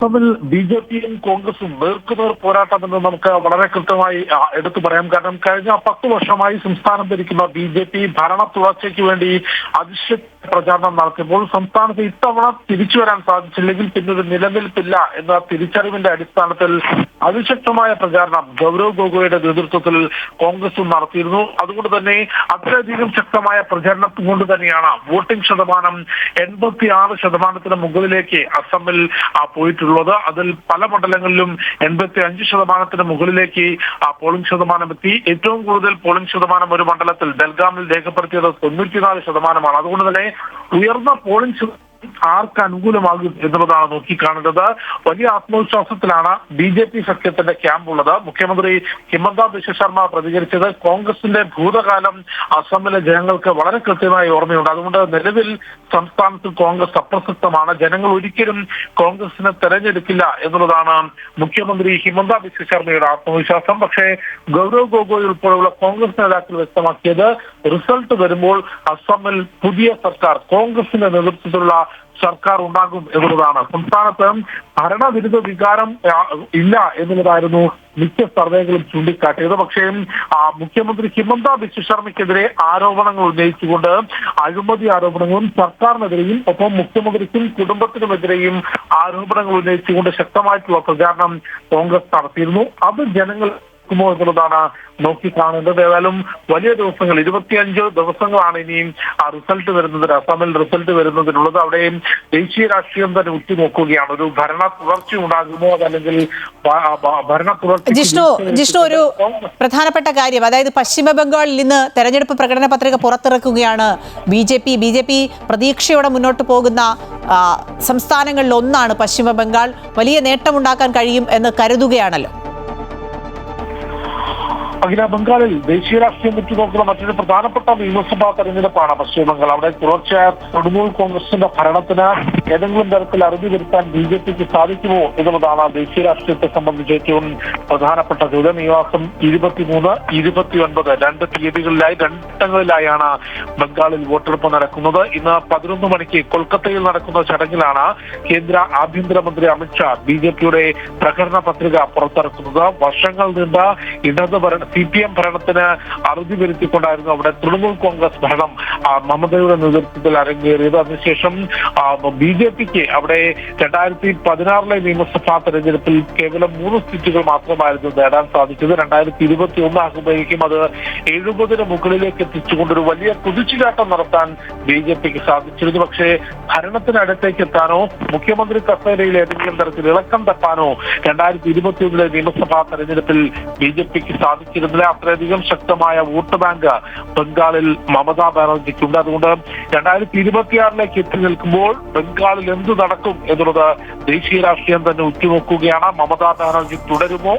തമ്മിൽ B J പിയും കോൺഗ്രസും നേർക്കുനേർ പോരാട്ടമെന്ന് നമുക്ക് വളരെ കൃത്യമായി എടുത്തു പറയാം. കാരണം കഴിഞ്ഞ 10 വർഷമായി സംസ്ഥാനം ഭരിക്കുന്ന ബി ജെ പി ഭരണ തുടർച്ചയ്ക്ക് വേണ്ടി അതിശക്ത പ്രചാരണം നടത്തിയപ്പോൾ സംസ്ഥാനത്ത് ഇത്തവണ തിരിച്ചു വരാൻ സാധിച്ചില്ലെങ്കിൽ പിന്നൊരു നിലനിൽപ്പില്ല എന്ന തിരിച്ചറിവിന്റെ അടിസ്ഥാനത്തിൽ അതിശക്തമായ പ്രചാരണം ഗൗരവ് ഗൊഗോയുടെ നേതൃത്വത്തിൽ കോൺഗ്രസും നടത്തിയിരുന്നു. അതുകൊണ്ട് തന്നെ അത്രയധികം ശക്തമായ പ്രചരണം കൊണ്ട് തന്നെയാണ് വോട്ടിംഗ് ശതമാനം 86% മുകളിലേക്ക് അസമിൽ പോയിട്ടുള്ളത്. അതിൽ പല മണ്ഡലങ്ങളിലും 85% മുകളിലേക്ക് പോളിംഗ് ശതമാനം എത്തി. ഏറ്റവും കൂടുതൽ പോളിംഗ് ശതമാനം ഒരു മണ്ഡലത്തിൽ ഡൽഗാമിൽ രേഖപ്പെടുത്തിയത് 94%. അതുകൊണ്ട് തന്നെ ഉയർന്ന പോളിംഗ് ആർക്ക് അനുകൂലമാകും എന്നുള്ളതാണ് നോക്കിക്കാണേണ്ടത്. വലിയ ആത്മവിശ്വാസത്തിലാണ് ബി ജെ പി സഖ്യത്തിന്റെ ക്യാമ്പ് ഉള്ളത്. മുഖ്യമന്ത്രി ഹിമന്ത ബിശ്വ ശർമ്മ പ്രതികരിച്ചത് കോൺഗ്രസിന്റെ ഭൂതകാലം അസമിലെ ജനങ്ങൾക്ക് വളരെ കൃത്യമായി ഓർമ്മയുണ്ട്. അതുകൊണ്ട് നിലവിൽ സംസ്ഥാനത്ത് കോൺഗ്രസ് അപ്രസക്തമാണ്, ജനങ്ങൾ ഒരിക്കലും കോൺഗ്രസിനെ തെരഞ്ഞെടുക്കില്ല എന്നുള്ളതാണ് മുഖ്യമന്ത്രി ഹിമന്ത ബിശ്വ ശർമ്മയുടെ ആത്മവിശ്വാസം. പക്ഷേ ഗൗരവ് ഗൊഗോയ് ഉൾപ്പെടെയുള്ള കോൺഗ്രസ് നേതാക്കൾ വ്യക്തമാക്കിയത് റിസൾട്ട് വരുമ്പോൾ അസമിൽ പുതിയ സർക്കാർ, കോൺഗ്രസിന്റെ നേതൃത്വത്തിലുള്ള സർക്കാർ ഉണ്ടാകും എന്നുള്ളതാണ്. സംസ്ഥാനത്ത് ഭരണവിരുദ്ധ വികാരം ഇല്ല എന്നുള്ളതായിരുന്നു മിക്ക സർവേകളും ചൂണ്ടിക്കാട്ടിയത്. പക്ഷേ മുഖ്യമന്ത്രി ഹിമന്ത ബിശ്വ ശർമ്മയ്ക്കെതിരെ ആരോപണങ്ങൾ ഉന്നയിച്ചുകൊണ്ട് അഴിമതി ആരോപണങ്ങളും സർക്കാരിനെതിരെയും ഒപ്പം മുഖ്യമന്ത്രിക്കും കുടുംബത്തിനുമെതിരെയും ആരോപണങ്ങൾ ഉന്നയിച്ചുകൊണ്ട് ശക്തമായിട്ടുള്ള പ്രചാരണം കോൺഗ്രസ് നടത്തിയിരുന്നു. അത് ജനങ്ങൾ എന്നുള്ളതാണ് നോക്കിക്കാണേണ്ടത്. ഏതായാലും വലിയ ദിവസങ്ങൾ, 25 ദിവസങ്ങളാണ് ഇനിയും റിസൾട്ട് വരുന്നതിന്, അസമിൽ റിസൾട്ട് വരുന്നതിനുള്ളത്. അവിടെയും ദേശീയ രാഷ്ട്രീയം തന്നെ ഉറ്റുനോക്കുകയാണ്. ഒരു ഭരണ തുടർച്ച ഉണ്ടാകുമോ, അതല്ലെങ്കിൽ ഭരണ തുടർച്ച. ജിഷ്ണു, ഒരു പ്രധാനപ്പെട്ട കാര്യം, അതായത് പശ്ചിമ ബംഗാളിൽ ഇന്ന് തെരഞ്ഞെടുപ്പ് പ്രകടന പത്രിക പുറത്തിറക്കുകയാണ് ബി ജെ പി പ്രതീക്ഷയോടെ മുന്നോട്ട് പോകുന്ന സംസ്ഥാനങ്ങളിൽ ഒന്നാണ് പശ്ചിമ ബംഗാൾ. വലിയ നേട്ടമുണ്ടാക്കാൻ കഴിയും എന്ന് കരുതുകയാണല്ലോ. അഖില ബംഗാളിൽ ദേശീയ രാഷ്ട്രീയം ഉറ്റുനോക്കുന്ന മറ്റൊരു പ്രധാനപ്പെട്ട നിയമസഭാ തെരഞ്ഞെടുപ്പാണ് പശ്ചിമ ബംഗാൾ. അവിടെ തുടർച്ചയായ തൃണമൂൽ കോൺഗ്രസിന്റെ ഭരണത്തിന് ഏതെങ്കിലും തരത്തിൽ അറുതി വരുത്താൻ ബി ജെ പിക്ക് സാധിക്കുമോ എന്നുള്ളതാണ് ദേശീയ രാഷ്ട്രീയത്തെ സംബന്ധിച്ച് ഏറ്റവും പ്രധാനപ്പെട്ട ചോദ്യം. ഈ മാസം 23, 29 രണ്ട് തീയതികളിലായി, രണ്ടിടങ്ങളിലായാണ് ബംഗാളിൽ വോട്ടെടുപ്പ് നടക്കുന്നത്. ഇന്ന് 11 മണിക്ക് കൊൽക്കത്തയിൽ നടക്കുന്ന ചടങ്ങിലാണ് കേന്ദ്ര ആഭ്യന്തരമന്ത്രി അമിത്ഷാ ബി ജെ പിയുടെ പ്രകടന പത്രിക പുറത്തിറക്കുന്നത്. വർഷങ്ങൾ നീണ്ട ഇടത് CPM ഭരണത്തിന് അറുതി വരുത്തിക്കൊണ്ടായിരുന്നു അവിടെ തൃണമൂൽ കോൺഗ്രസ് ഭരണം മമതയുടെ നേതൃത്വത്തിൽ അരങ്ങേറിയത്. അതിനുശേഷം ബി ജെ പിക്ക് അവിടെ 2016 നിയമസഭാ തെരഞ്ഞെടുപ്പിൽ കേവലം 3 സീറ്റുകൾ മാത്രമായിരുന്നു നേടാൻ സാധിച്ചത്. 2021 ആകുമ്പോഴേക്കും അത് 70 മുകളിലേക്ക് എത്തിച്ചുകൊണ്ടൊരു വലിയ കുതിച്ചുചാട്ടം നടത്താൻ ബി ജെ പിക്ക് സാധിച്ചിരുന്നു. പക്ഷേ ഭരണത്തിനടുത്തേക്ക് എത്താനോ മുഖ്യമന്ത്രി കസേരയിൽ ഏതെങ്കിലും തരത്തിൽ ഇളക്കം തട്ടാനോ 2021 നിയമസഭാ തെരഞ്ഞെടുപ്പിൽ ബി ജെ പിക്ക് സാധിച്ചിരുന്നില്ല. അത്രയധികം ശക്തമായ വോട്ട് ബാങ്ക് ബംഗാളിൽ മമതാ ബാനർജിക്കുണ്ട്. അതുകൊണ്ട് 2026 എത്തി നിൽക്കുമ്പോൾ ബംഗാളിൽ എന്ത് നടക്കും എന്നുള്ളത് ദേശീയ രാഷ്ട്രീയം തന്നെ ഉറ്റുനോക്കുകയാണ്. മമതാ ബാനർജി തുടരുമോ?